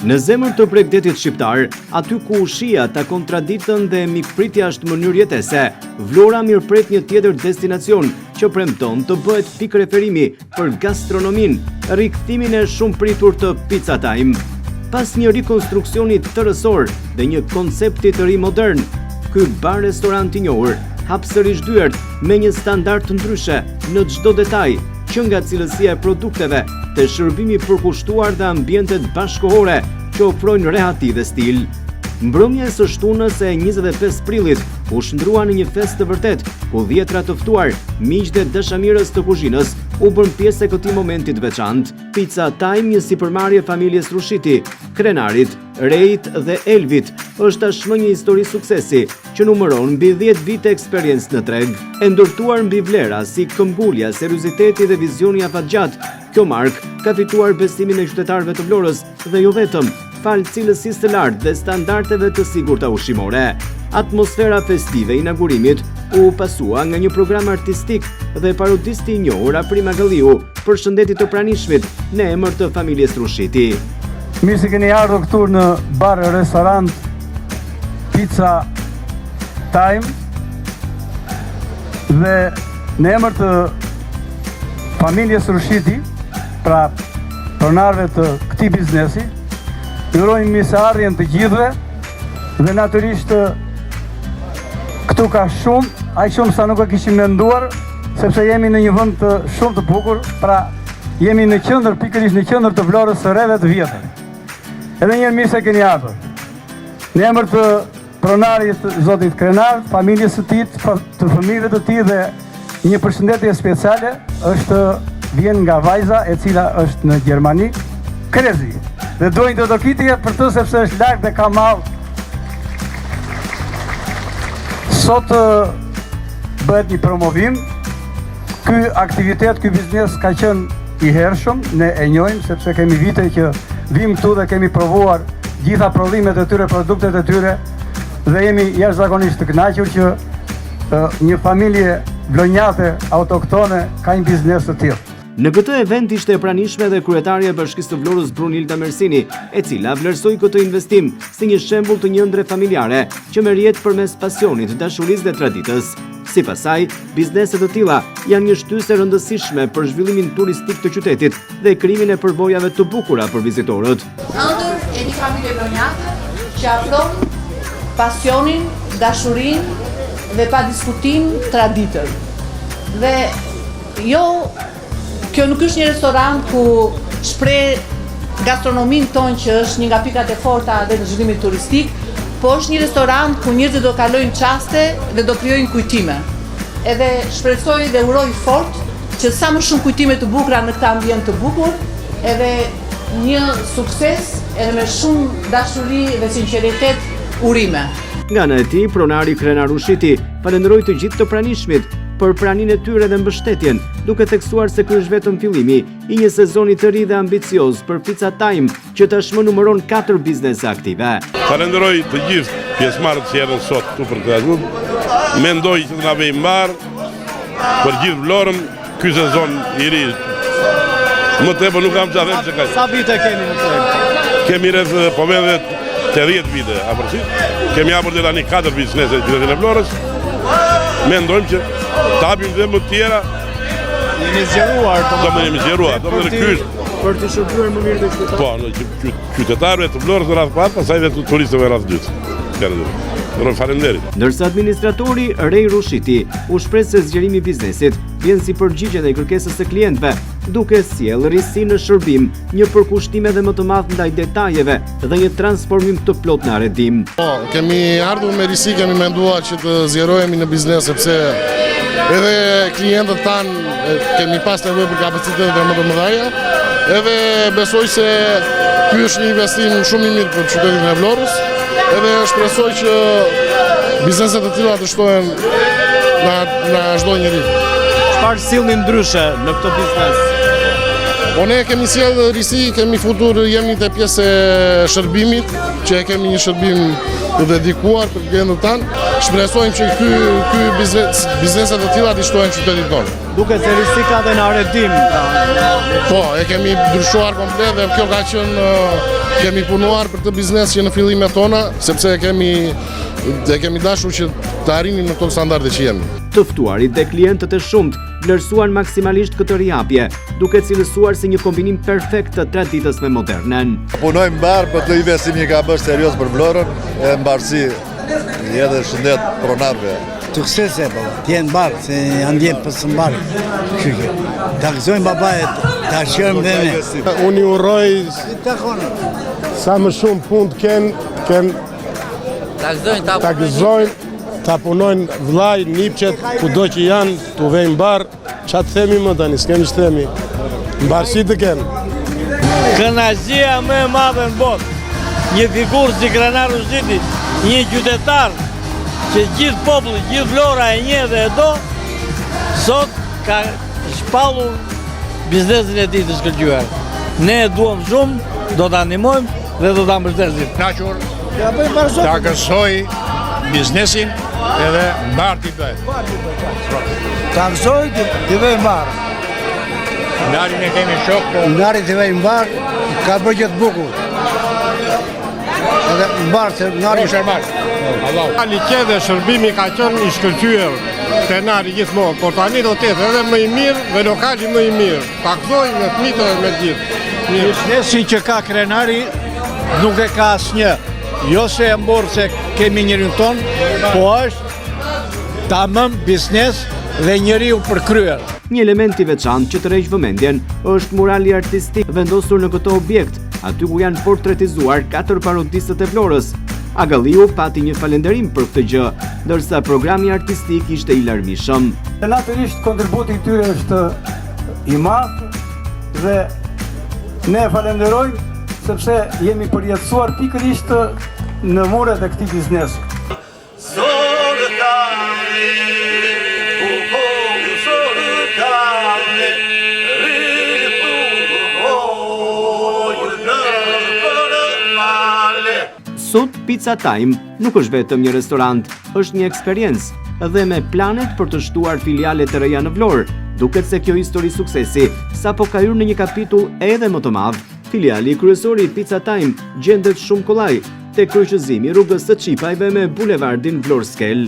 Në zemër të Bregdetit shqiptar, aty ku ushqia ta kontraditën dhe mikpritja është mënyrë jetese, Vlora mirëpret një tjetër destinacion që premton të bëhet pikë referimi për gastronomin, rikthimin e shumë pritur të Pizza Time. Pas një rikonstruksioni tërësor dhe një koncepti të ri modern, ky bar-restorant i njohur hap sërish dyert me një standard të ndryshe në çdo detaj, që nga cilësia e produkteve, te shërbimi përkushtuar dhe ambientet bashkëkohore që ofrojnë rehati dhe stil. Mbrëmja e së shtunës e 25 prillit u shndrua në një fest të vërtet, ku dhjetra të ftuar, miq dhe dashamirës të kuzhinës, u bën pjesë e këtij momenti të veçantë. Pizza Time, një sipërmarrje familjes Rushiti, krenarit, Rejt dhe Elvit, është tashmë një histori suksesi që numëron mbi 10 vite eksperiencë në treg. E ndërtuar mbi vlera si këmbgulja, serioziteti dhe vizioni afatgjatë, kjo markë ka fituar besimin e qytetarëve të Vlorës dhe jo vetëm, falë cilësisë të lartë dhe standardeve të sigurta ushqimore. Atmosfera festive e inaugurimit u pasua nga një program artistik dhe parodisti i njohur Aprima Galliu për shëndetit të pranishmit në emër të familjes Rushiti. Mirë se keni ardhur këtu në bar e restorant Pizza Time dhe në emër të familjes Rushiti, pra pronarëve të këtij biznesi, urojmë mirëseardhjen të gjithëve dhe natyrisht këtu ka shumë, aq shumë sa nuk e kishim menduar, sepse jemi në një vend shumë të bukur, pra jemi në qendër, pikërisht në qendër të Vlorës së Re dhe të vjetër. Edhe një mirë se keni ardhur. Në emër të pronarit zotit Krenar, familjes së tij, të fëmijëve të tij dhe një përshëndetje speciale vjen nga vajza e cila është në Gjermani, Krezi. Dhe dojnë të dokitje për të sepse është larg dhe ka mall. Sot bëhet një promovim. Ky aktivitet, ky biznes ka qenë i hershëm, ne e njohim sepse kemi vite që vim këtu dhe kemi provuar gjitha prodhimet e tyre, produktet e tyre dhe jemi jashtëzakonisht të kënaqur që një familje vlonjate autoktone ka një biznes të tillë. Në këtë event ishte e pranishme dhe kryetaria e Bashkisë të Vlorës Brunilda Mersini, e cila vlerësoi këtë investim si një shembull të një ëndre familjare që merr jetë përmes pasionit, dashurisë dhe traditës. Sipas saj, bizneset të tilla janë një shtysë e rëndësishme për zhvillimin turistik të qytetit dhe krijimin e përbojave të bukura për vizitorët. Ëndër e një familje vlonjate që afron pasionin, dashurinë dhe pa diskutim traditën. Dhe jo, kjo nuk është një restorant ku shpreh gastronomin tonë që është një nga pikat e forta dhe të zhvillimit turistik, po është një restorant ku njerëzit do kalojnë çaste dhe do krijojnë kujtime. Edhe shpresoj dhe uroj fort që sa më shumë kujtime të bukura në këtë ambient të bukur, edhe një sukses edhe me shumë dashuri dhe sinqeritet urime. Nga ana e tij, pronari Krenar Rushiti falenderoi të gjithë të pranishmit për praninë e tyre dhe mbështetjen, duke theksuar se ky është vetëm fillimi i një sezoni të ri dhe ambicioz për Pizza Time, që tashmë numëron 4 biznese aktive. Falenderoj të gjithë pjesëmarrët që erdhën sot këtu për këtë grup. Mendoj që të na vejmë mbar për gjithë Vlorën ky sezon i ri. Më tepër nuk kam çfarë them se kaq. Sa vite keni në treg? Kemi rreth po më 10 vite afërsisht. Kemi hapur deri tani 4 biznese në qytetin e Vlorës. Mendojmë që të hapim dhe më tjera. Jemi zgjeruar, do më kyç për të shërbyer më mirë të qytetarëve. Po, qytetarëve të Vlorës në radhë parë, pastaj edhe turistëve në radhë dytë. Faleminderit. Ndërsa administratori Rej Rushiti u shpreh se zgjerimi i biznesit vjen si përgjigje ndaj kërkesës së klientëve, duke sjellë risi në shërbim, një përkushtim edhe më të madh ndaj detajeve dhe një transformim të plotë në arredim. Po, kemi ardhur me risi, kemi menduar që të zgjerohemi në biznes sepse edhe klientët tanë kemi pas nevojë për kapacitete më të mëdha. Edhe besoj se ky është një investim shumë i mirë për qytetin e Vlorës. Edhe shpresoj që bizneset e tilla të shtohen nga çdo njeri. Çfarë sillni ndryshe në këtë biznes? Po ne kemi sjellë risi, kemi futur, jemi te pjesë e shërbimit, që e kemi një shërbim të dedikuar për klientët tanë. Shpresojmë që ky bizneset të tilla të shtojnë qytetit tonë. Duket se risi ka dhe në aredim. Po, e kemi ndryshuar komplet dhe kjo ka qenë kemi punuar për të biznes që në fillimet tona, sepse e kemi dashur që të arrinim në këto standarde që jemi. Të ftuarit dhe klientët e shumt vlerësuan maksimalisht këtë rijapje, duke cilësuar si një kombinim perfekt të traditës me modernën. Punojmë mbar, për të investimi ka bërë serios për Vlorën, e mbarësi edhe shëndet pronarve. Suksese, të jenë barë, se janë djenë për së mbarë. Ta gëzojmë babajet, ta shërëm dhe ne. Unë i uroj sa më shumë punë të kenë, ta gëzojnë, ta punojnë vllaj, nipqet, kudo që janë, të vejnë barë, që të themi më tani, s'kemi që themi, mbarësi të kenë. Kënaqësia më e madhe në botë, një figurë si Krenar Ushiti, një qytetar, që gjithë populli, gjithë Vlora e nje dhe e do, sot ka shpallur biznesin e tij të shkëlqyer. Ne e duam shumë, do ta ndihmojmë dhe do ta mbështesim. Kënaqur, ta gëzoj biznesin edhe mbar t'i bëj. Ta gëzoj t'i bëj mbarë. Ndarin e kemi shok, po. Ndarin t'i bëj mbarë, ka bërë gjithë bukur. Edhe mbarë, se ndarin Shërmar. Liqe dhe shërbimi ka qenë i shkëlqyer te nari gjithmonë, por tani do të jetë edhe më i mirë dhe lokali më i mirë. Ta gëzojmë me fëmijët dhe me gjithë. Biznesi që ka Krenari nuk e ka asnjë. Jo se e mborë se kemi njërin ton, po është tamam biznes dhe njeriu përkryer. Një element i veçantë që tërheq vëmendjen është murali artistik vendosur në këtë objekt, aty ku janë portretizuar 4 parodistët e Vlorës. Agalliu pati një falënderim për këtë gjë, ndërsa programi artistik ishte i larmishëm. Natyrisht kontributi i tyre është i madh dhe ne falenderojmë sepse jemi përjetësuar pikërisht në muret e këtij biznesi. Sot Pizza Time nuk është vetëm një restorant, është një eksperiencë dhe me planet për të shtuar filiale të reja në Vlorë, duket se kjo histori suksesi sapo ka hyrë në një kapitull edhe më të madh. Filiali kryesor i Pizza Time gjendet shumë kollaj te kryqëzimi rrugës së Çipajve me bulevardin Vlorë Skel.